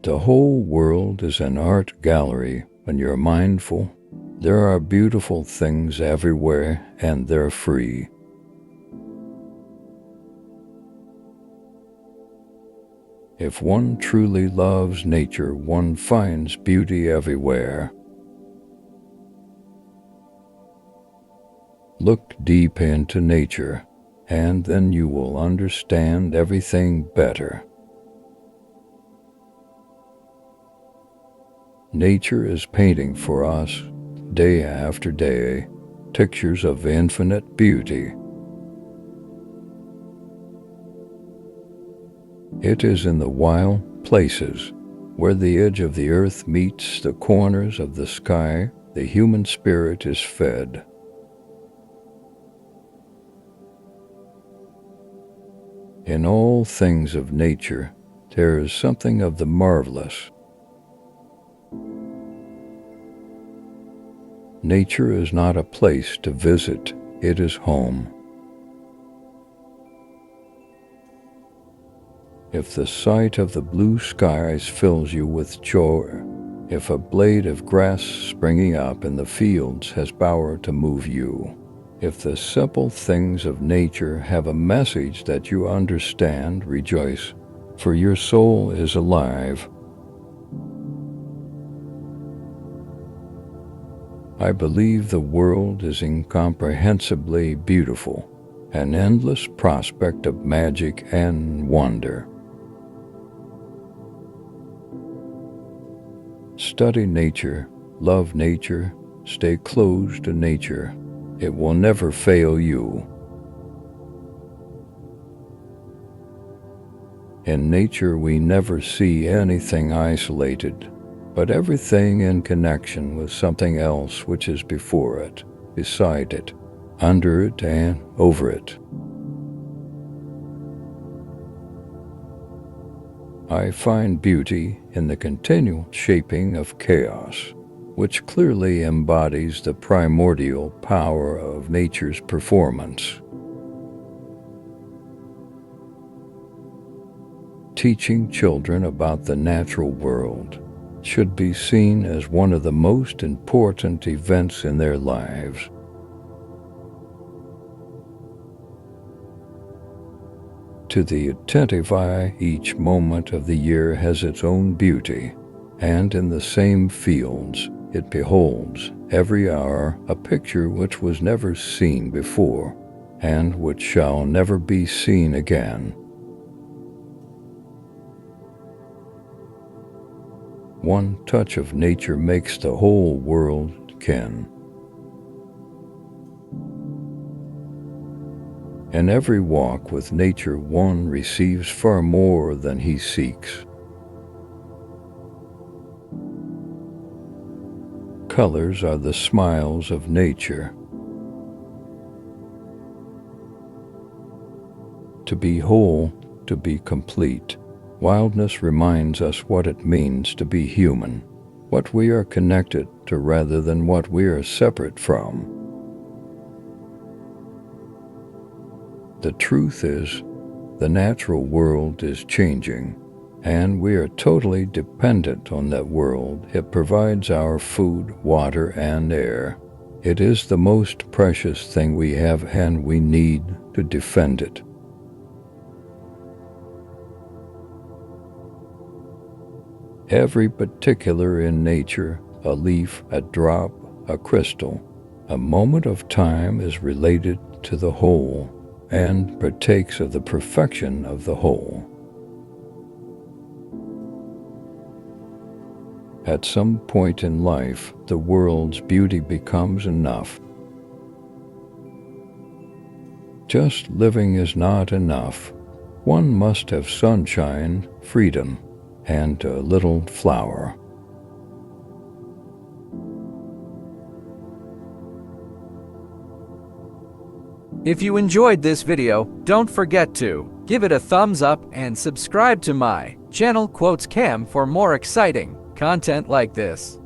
The whole world is an art gallery when you're mindful. There are beautiful things everywhere, and they're free. If one truly loves nature, one finds beauty everywhere. Look deep into nature, and then you will understand everything better. Nature is painting for us, day after day, pictures of infinite beauty. It is in the wild places, where the edge of the earth meets the corners of the sky, the human spirit is fed. In all things of nature, there is something of the marvelous. Nature is not a place to visit, it is home. If the sight of the blue skies fills you with joy, if a blade of grass springing up in the fields has power to move you, if the simple things of nature have a message that you understand, rejoice, for your soul is alive. I believe the world is incomprehensibly beautiful, an endless prospect of magic and wonder. Study nature, love nature, stay close to nature. It will never fail you. In nature, we never see anything isolated, but everything in connection with something else which is before it, beside it, under it, and over it. I find beauty in the continual shaping of chaos, which clearly embodies the primordial power of nature's performance. Teaching children about the natural world should be seen as one of the most important events in their lives. To the attentive eye, each moment of the year has its own beauty, and in the same fields it beholds every hour a picture which was never seen before, and which shall never be seen again. One touch of nature makes the whole world kin. In every walk with nature, one receives far more than he seeks. Colors are the smiles of nature. To be whole, to be complete, wildness reminds us what it means to be human, what we are connected to rather than what we are separate from. The truth is, the natural world is changing, and we are totally dependent on that world. It provides our food, water, and air. It is the most precious thing we have, and we need to defend it. Every particular in nature, a leaf, a drop, a crystal, a moment of time is related to the whole, and partakes of the perfection of the whole. At some point in life, the world's beauty becomes enough. Just living is not enough. One must have sunshine, freedom, and a little flower. If you enjoyed this video, don't forget to give it a thumbs up and subscribe to my channel Quotes Cam for more exciting content like this.